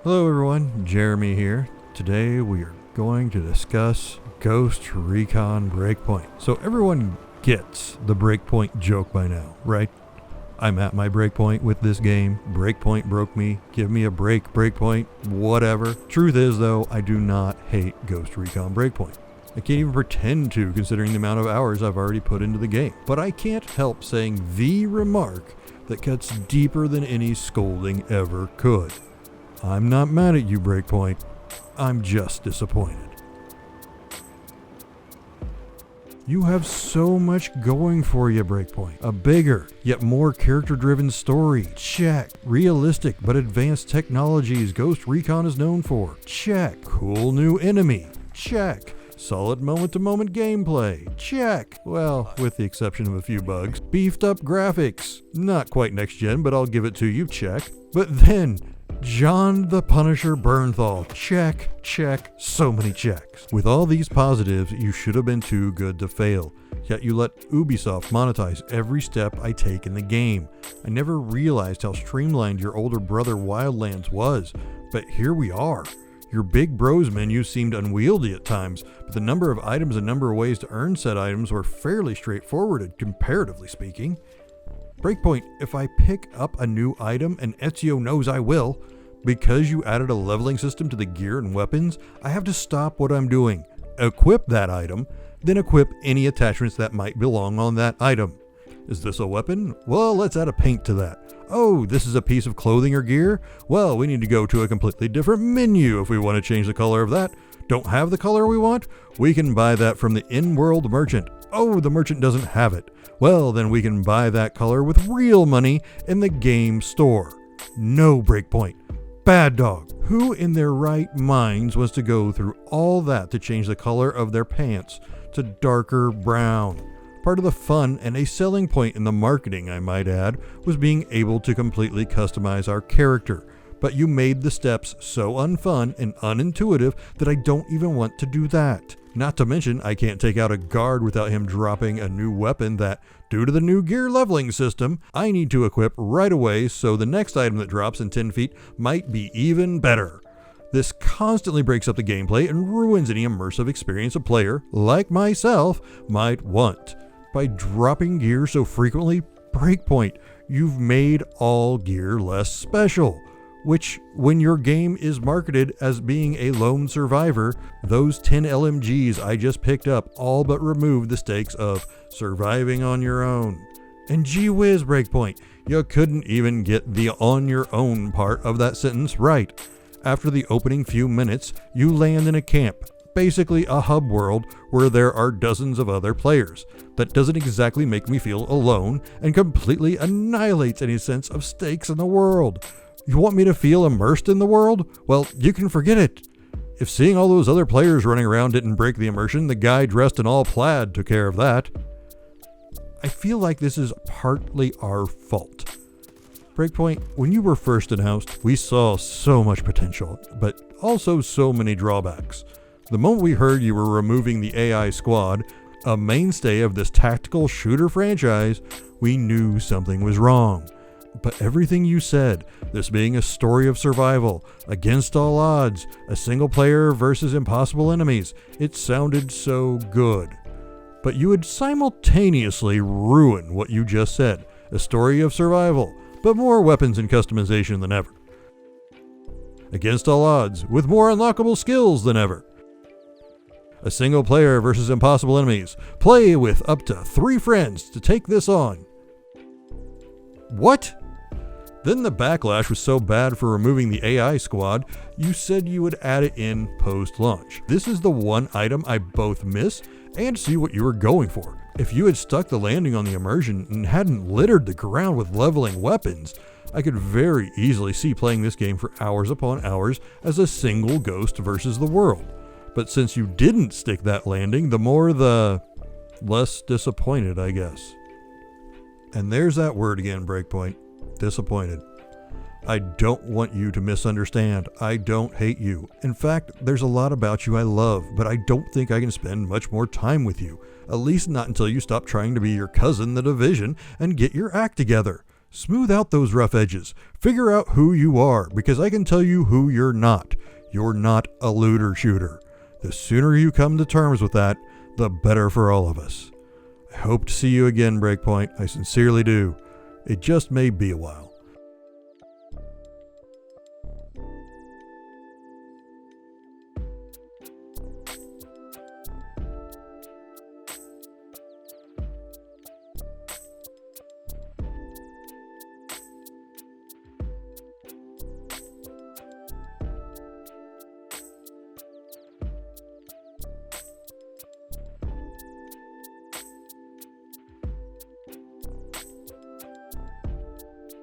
Hello everyone, Jeremy here. Today we are going to discuss Ghost Recon Breakpoint. So everyone gets the Breakpoint joke by now, right? I'm at my breakpoint with this game. Breakpoint broke me. Give me a break, Breakpoint, whatever. Truth is though, I do not hate Ghost Recon Breakpoint. I can't even pretend to, considering the amount of hours I've already put into the game. But I can't help saying the remark that cuts deeper than any scolding ever could. I'm not mad at you, Breakpoint. I'm just disappointed. You have so much going for you, Breakpoint. A bigger, yet more character-driven story. Check. Realistic but advanced technologies Ghost Recon is known for. Check. Cool new enemy. Check. Solid moment-to-moment gameplay. Check. Well, with the exception of a few bugs. Beefed up graphics. Not quite next-gen, but I'll give it to you. Check. But then, John the Punisher Bernthal. Check, check, so many checks. With all these positives, you should have been too good to fail. Yet you let Ubisoft monetize every step I take in the game. I never realized how streamlined your older brother Wildlands was, but here we are. Your big bros menu seemed unwieldy at times, but the number of items and number of ways to earn said items were fairly straightforward, comparatively speaking. Breakpoint, if I pick up a new item, and Ezio knows I will, because you added a leveling system to the gear and weapons, I have to stop what I'm doing, equip that item, then equip any attachments that might belong on that item. Is this a weapon? Well, let's add a paint to that. Oh, this is a piece of clothing or gear? Well, we need to go to a completely different menu if we want to change the color of that. Don't have the color we want? We can buy that from the in-world merchant. Oh, the merchant doesn't have it. Well, then we can buy that color with real money in the game store. No, Breakpoint. Bad dog. Who in their right minds was to go through all that to change the color of their pants to darker brown? Part of the fun and a selling point in the marketing, I might add, was being able to completely customize our character. But you made the steps so unfun and unintuitive that I don't even want to do that. Not to mention, I can't take out a guard without him dropping a new weapon that, due to the new gear leveling system, I need to equip right away so the next item that drops in 10 feet might be even better. This constantly breaks up the gameplay and ruins any immersive experience a player, like myself, might want. By dropping gear so frequently, Breakpoint, you've made all gear less special. Which, when your game is marketed as being a lone survivor, those 10 LMGs I just picked up all but remove the stakes of surviving on your own. And gee whiz, Breakpoint, you couldn't even get the on your own part of that sentence right. After the opening few minutes, you land in a camp, basically a hub world where there are dozens of other players. That doesn't exactly make me feel alone and completely annihilates any sense of stakes in the world. You want me to feel immersed in the world? Well, you can forget it. If seeing all those other players running around didn't break the immersion, the guy dressed in all plaid took care of that. I feel like this is partly our fault. Breakpoint, when you were first announced, we saw so much potential, but also so many drawbacks. The moment we heard you were removing the AI squad, a mainstay of this tactical shooter franchise, we knew something was wrong. But everything you said, this being a story of survival, against all odds, a single player versus impossible enemies, it sounded so good. But you would simultaneously ruin what you just said, a story of survival, but more weapons and customization than ever. Against all odds, with more unlockable skills than ever. A single player versus impossible enemies. Play with up to 3 friends to take this on. What? Then the backlash was so bad for removing the AI squad, you said you would add it in post-launch. This is the one item I both miss and see what you were going for. If you had stuck the landing on the immersion and hadn't littered the ground with leveling weapons, I could very easily see playing this game for hours upon hours as a single ghost versus the world. But since you didn't stick that landing, the less disappointed, I guess. And there's that word again, Breakpoint. Disappointed. I don't want you to misunderstand. I don't hate you. In fact, there's a lot about you I love, but I don't think I can spend much more time with you. At least not until you stop trying to be your cousin, the Division, and get your act together. Smooth out those rough edges. Figure out who you are, because I can tell you who you're not. You're not a looter shooter. The sooner you come to terms with that, the better for all of us. I hope to see you again, Breakpoint. I sincerely do. It just may be a while.